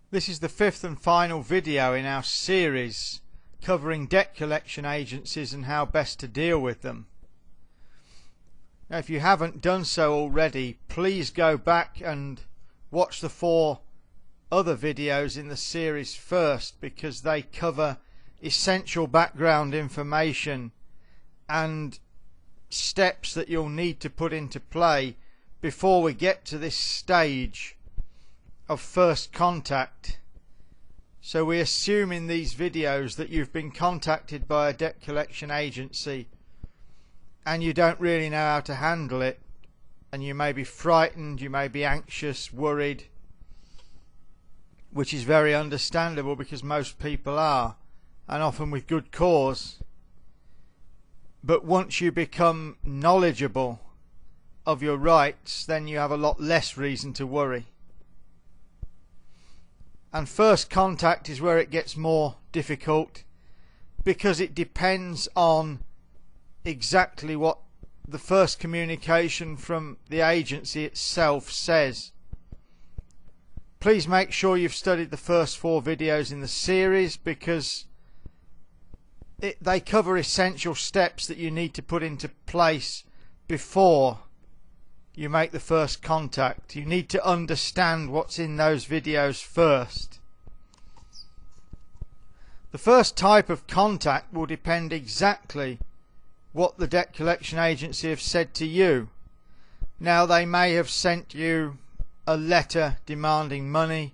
This is the fifth and final video in our series covering debt collection agencies and how best to deal with them. Now, if you haven't done so already, please go back and watch the 4 other videos in the series first, because they cover essential background information and steps that you'll need to put into play before we get to this stage of first contact. So we assume in these videos that you've been contacted by a debt collection agency and you don't really know how to handle it, and you may be frightened, you may be anxious, worried, which is very understandable because most people are, and often with good cause. But once you become knowledgeable of your rights, then you have a lot less reason to worry. And first contact is where it gets more difficult, because it depends on exactly what the first communication from the agency itself says. Please make sure you've studied the first 4 videos in the series, because they cover essential steps that you need to put into place before you make the first contact. You need to understand what's in those videos first. The first type of contact will depend exactly what the debt collection agency have said to you. Now, they may have sent you a letter demanding money,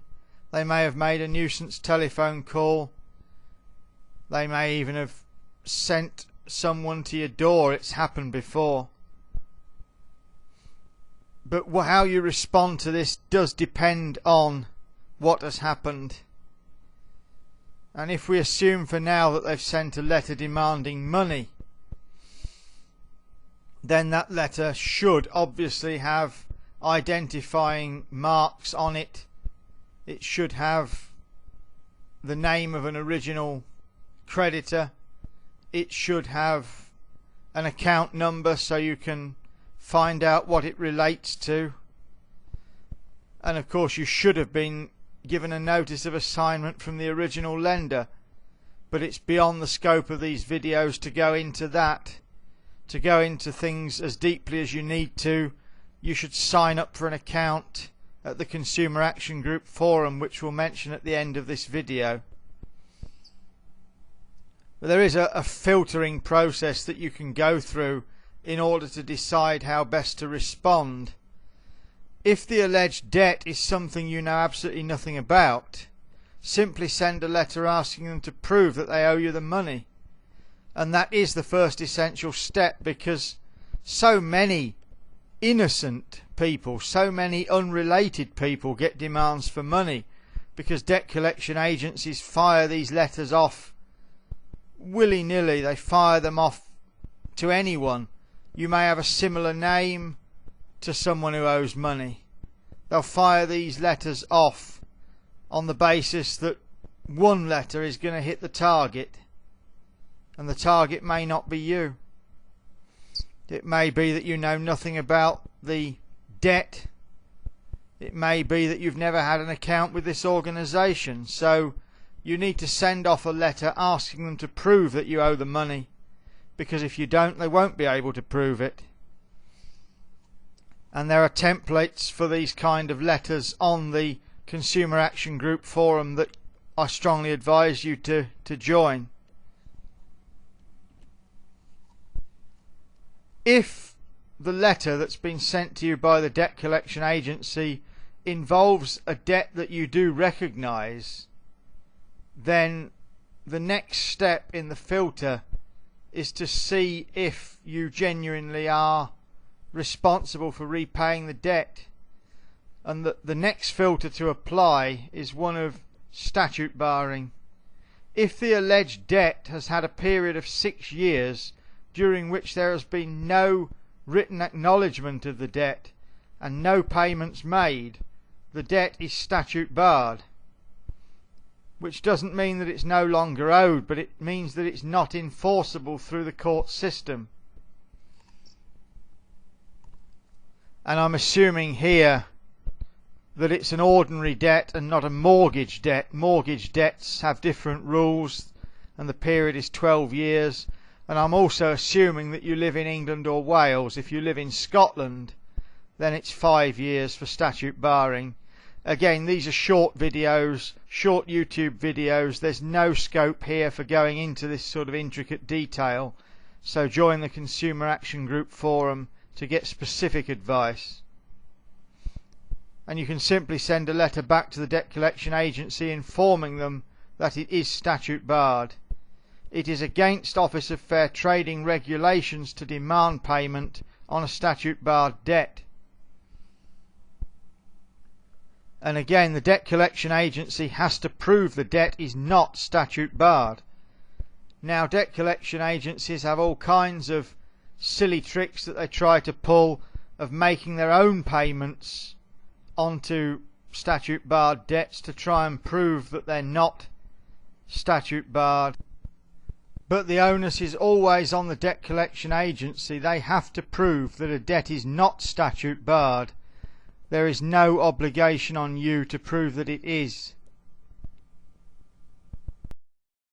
they may have made a nuisance telephone call, they may even have sent someone to your door. It's happened before. But how you respond to this does depend on what has happened. And if we assume for now that they've sent a letter demanding money, then that letter should obviously have identifying marks on it. It should have the name of an original creditor. It should have an account number so you can find out what it relates to. And of course, you should have been given a notice of assignment from the original lender, but it's beyond the scope of these videos to go into that. To go into things as deeply as you need to, you should sign up for an account at the Consumer Action Group forum, which we'll mention at the end of this video. But there is a filtering process that you can go through in order to decide how best to respond. If the alleged debt is something you know absolutely nothing about, simply send a letter asking them to prove that they owe you the money. And that is the first essential step, because so many innocent people, so many unrelated people get demands for money, because debt collection agencies fire these letters off willy-nilly. They fire them off to anyone. You may have a similar name to someone who owes money. They'll fire these letters off on the basis that one letter is going to hit the target, and the target may not be you. It may be that you know nothing about the debt. It may be that you've never had an account with this organisation. So you need to send off a letter asking them to prove that you owe the money, because if you don't, they won't be able to prove it. And there are templates for these kind of letters on the Consumer Action Group forum that I strongly advise you to join. If the letter that's been sent to you by the debt collection agency involves a debt that you do recognise, then the next step in the filter is to see if you genuinely are responsible for repaying the debt. And the next filter to apply is one of statute barring. If the alleged debt has had a period of 6 years during which there has been no written acknowledgement of the debt and no payments made, the debt is statute barred. Which doesn't mean that it's no longer owed, but it means that it's not enforceable through the court system. And I'm assuming here that it's an ordinary debt and not a mortgage debt. Mortgage debts have different rules and the period is 12 years. And I'm also assuming that you live in England or Wales. If you live in Scotland, then it's 5 years for statute barring. Again, these are short videos, short YouTube videos. There's no scope here for going into this sort of intricate detail. So join the Consumer Action Group forum to get specific advice. And you can simply send a letter back to the Debt Collection Agency informing them that it is statute barred. It is against Office of Fair Trading regulations to demand payment on a statute barred debt. And again, the Debt Collection Agency has to prove the debt is not statute barred. Now, debt collection agencies have all kinds of silly tricks that they try to pull of making their own payments onto statute barred debts to try and prove that they're not statute barred. But the onus is always on the Debt Collection Agency. They have to prove that a debt is not statute barred. There is no obligation on you to prove that it is.